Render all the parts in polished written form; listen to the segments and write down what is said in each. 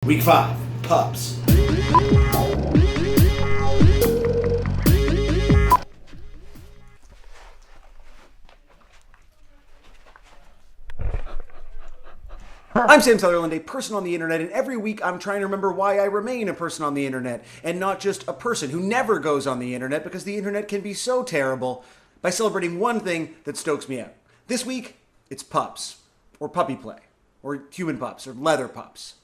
Week 5, Pups. I'm Sam Sutherland, a person on the internet, and every week I'm trying to remember why I remain a person on the internet, and not just a person who never goes on the internet, because the internet can be so terrible, by celebrating one thing that stokes me out. This week, it's pups, or puppy play, or human pups, or leather pups.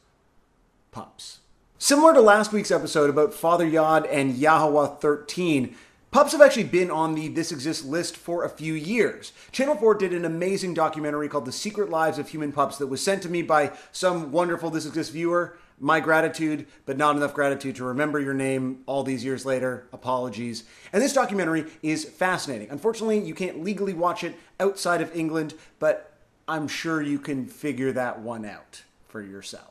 Pups. Similar to last week's episode about Father Yod and Yahweh 13, Pups have actually been on the This Exists list for a few years. Channel 4 did an amazing documentary called The Secret Lives of Human Pups that was sent to me by some wonderful This Exists viewer. My gratitude, but not enough gratitude to remember your name all these years later. Apologies. And this documentary is fascinating. Unfortunately, you can't legally watch it outside of England, but I'm sure you can figure that one out for yourself.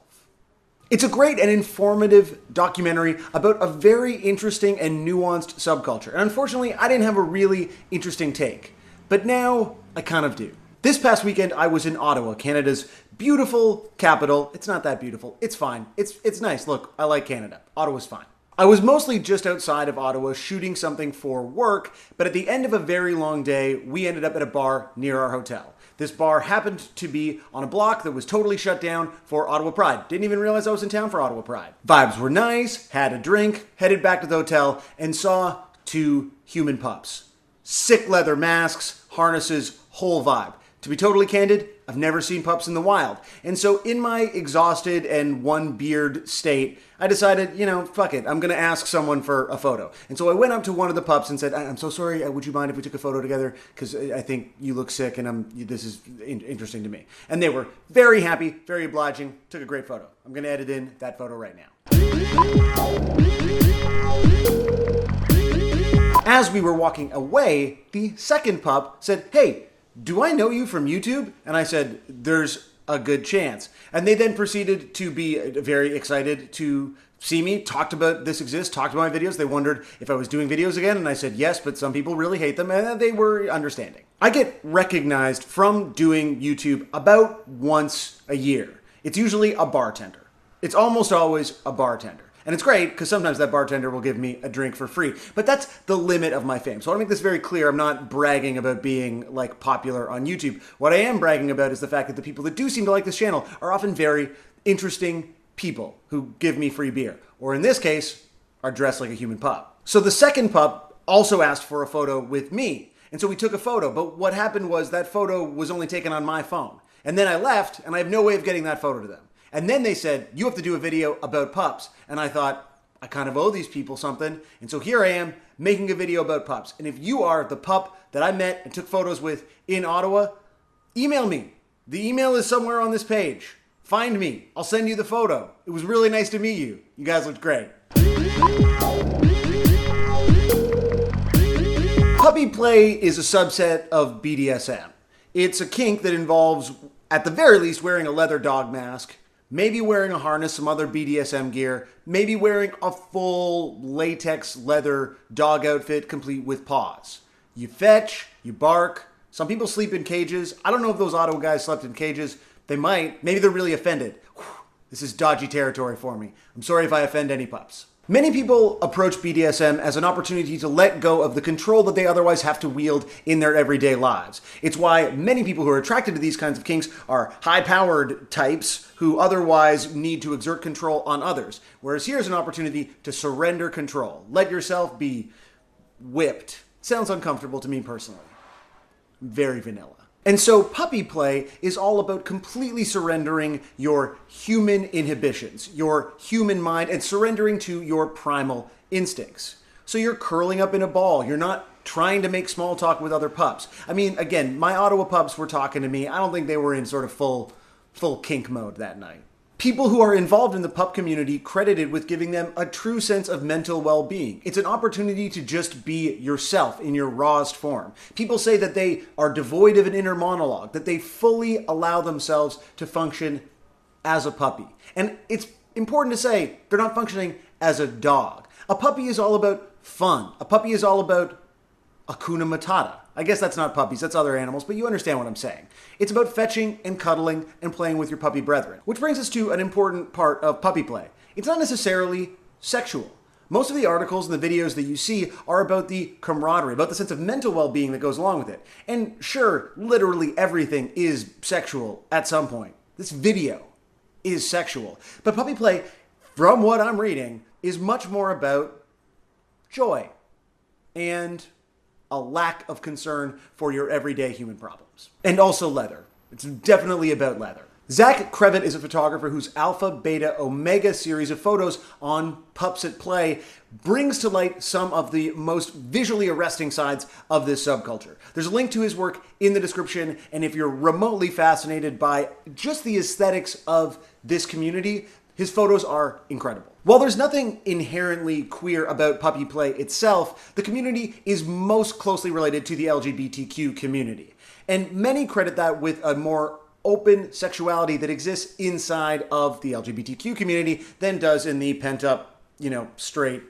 It's a great and informative documentary about a very interesting and nuanced subculture. And unfortunately, I didn't have a really interesting take. But now, I kind of do. This past weekend, I was in Ottawa, Canada's beautiful capital. It's not that beautiful. It's fine. It's nice. Look, I like Canada. Ottawa's fine. I was mostly just outside of Ottawa shooting something for work, but at the end of a very long day, we ended up at a bar near our hotel. This bar happened to be on a block that was totally shut down for Ottawa Pride. Didn't even realize I was in town for Ottawa Pride. Vibes were nice, had a drink, headed back to the hotel, and saw 2 human pups. Sick leather masks, harnesses, whole vibe. To be totally candid, I've never seen pups in the wild. And so in my exhausted and one-beard state, I decided, fuck it, I'm going to ask someone for a photo. And so I went up to one of the pups and said, I'm so sorry, would you mind if we took a photo together? Because I think you look sick and this is interesting to me. And they were very happy, very obliging, took a great photo. I'm going to edit in that photo right now. As we were walking away, the second pup said, hey, do I know you from YouTube? And I said, there's a good chance. And they then proceeded to be very excited to see me, talked about This Exists, talked about my videos. They wondered if I was doing videos again, and I said yes, but some people really hate them, and they were understanding. I get recognized from doing YouTube about once a year. It's usually a bartender. It's almost always a bartender. And it's great because sometimes that bartender will give me a drink for free. But that's the limit of my fame. So I want to make this very clear. I'm not bragging about being popular on YouTube. What I am bragging about is the fact that the people that do seem to like this channel are often very interesting people who give me free beer. Or in this case, are dressed like a human pup. So the second pup also asked for a photo with me. And so we took a photo. But what happened was that photo was only taken on my phone. And then I left and I have no way of getting that photo to them. And then they said, you have to do a video about pups. And I thought, I kind of owe these people something. And so here I am making a video about pups. And if you are the pup that I met and took photos with in Ottawa, email me. The email is somewhere on this page. Find me. I'll send you the photo. It was really nice to meet you. You guys looked great. Puppy play is a subset of BDSM. It's a kink that involves, at the very least, wearing a leather dog mask, maybe wearing a harness, some other BDSM gear, maybe wearing a full latex leather dog outfit complete with paws. You fetch, you bark. Some people sleep in cages. I don't know if those Ottawa guys slept in cages. They might. Maybe they're really offended. Whew, this is dodgy territory for me. I'm sorry if I offend any pups. Many people approach BDSM as an opportunity to let go of the control that they otherwise have to wield in their everyday lives. It's why many people who are attracted to these kinds of kinks are high-powered types who otherwise need to exert control on others. Whereas here's an opportunity to surrender control. Let yourself be whipped. Sounds uncomfortable to me personally. Very vanilla. And so puppy play is all about completely surrendering your human inhibitions, your human mind, and surrendering to your primal instincts. So you're curling up in a ball. You're not trying to make small talk with other pups. I mean, again, my Ottawa pups were talking to me. I don't think they were in sort of full kink mode that night. People who are involved in the pup community credited with giving them a true sense of mental well-being. It's an opportunity to just be yourself in your rawest form. People say that they are devoid of an inner monologue, that they fully allow themselves to function as a puppy. And it's important to say they're not functioning as a dog. A puppy is all about fun. A puppy is all about Hakuna Matata. I guess that's not puppies, that's other animals, but you understand what I'm saying. It's about fetching and cuddling and playing with your puppy brethren. Which brings us to an important part of puppy play. It's not necessarily sexual. Most of the articles and the videos that you see are about the camaraderie, about the sense of mental well-being that goes along with it. And sure, literally everything is sexual at some point. This video is sexual. But puppy play, from what I'm reading, is much more about joy and a lack of concern for your everyday human problems. And also leather. It's definitely about leather. Krevitt is a photographer whose Alpha, Beta, Omega series of photos on Pups at Play brings to light some of the most visually arresting sides of this subculture. There's a link to his work in the description, and if you're remotely fascinated by just the aesthetics of this community, his photos are incredible. While there's nothing inherently queer about puppy play itself, the community is most closely related to the LGBTQ community. And many credit that with a more open sexuality that exists inside of the LGBTQ community than does in the pent-up, straight,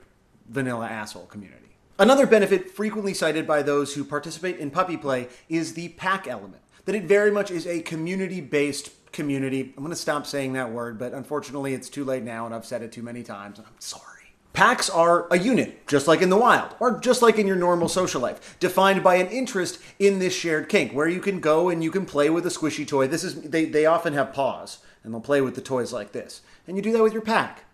vanilla asshole community. Another benefit frequently cited by those who participate in puppy play is the pack element, that it very much is a community-based community. I'm going to stop saying that word, but unfortunately it's too late now and I've said it too many times and I'm sorry. Packs are a unit, just like in the wild, or just like in your normal social life, defined by an interest in this shared kink, where you can go and you can play with a squishy toy. They often have paws, and they'll play with the toys like this. And you do that with your pack.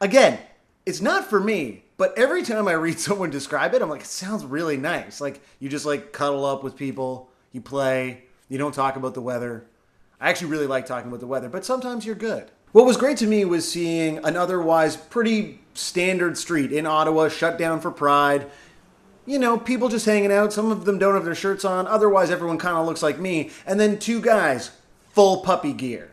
Again, it's not for me, but every time I read someone describe it, I'm like, it sounds really nice. Like, you just cuddle up with people, you play, you don't talk about the weather. I actually really like talking about the weather, but sometimes you're good. What was great to me was seeing an otherwise pretty standard street in Ottawa shut down for Pride. People just hanging out. Some of them don't have their shirts on. Otherwise, everyone kind of looks like me. And then two guys, full puppy gear.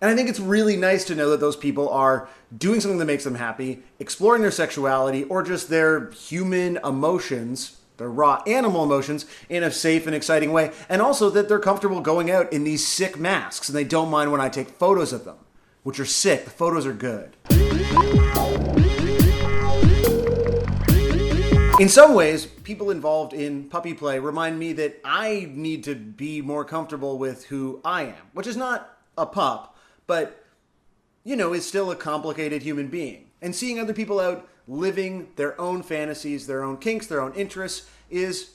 And I think it's really nice to know that those people are doing something that makes them happy, exploring their sexuality, or just their human emotions, their raw animal emotions, in a safe and exciting way. And also that they're comfortable going out in these sick masks, and they don't mind when I take photos of them, which are sick. The photos are good. In some ways, people involved in puppy play remind me that I need to be more comfortable with who I am, which is not a pup, but, is still a complicated human being. And seeing other people out living their own fantasies, their own kinks, their own interests is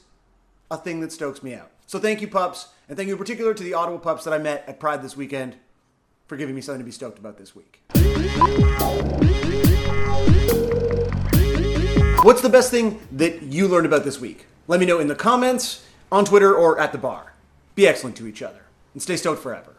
a thing that stokes me out. So thank you, pups, and thank you in particular to the Ottawa pups that I met at Pride this weekend for giving me something to be stoked about this week. What's the best thing that you learned about this week? Let me know in the comments, on Twitter, or at the bar. Be excellent to each other, and stay stoked forever.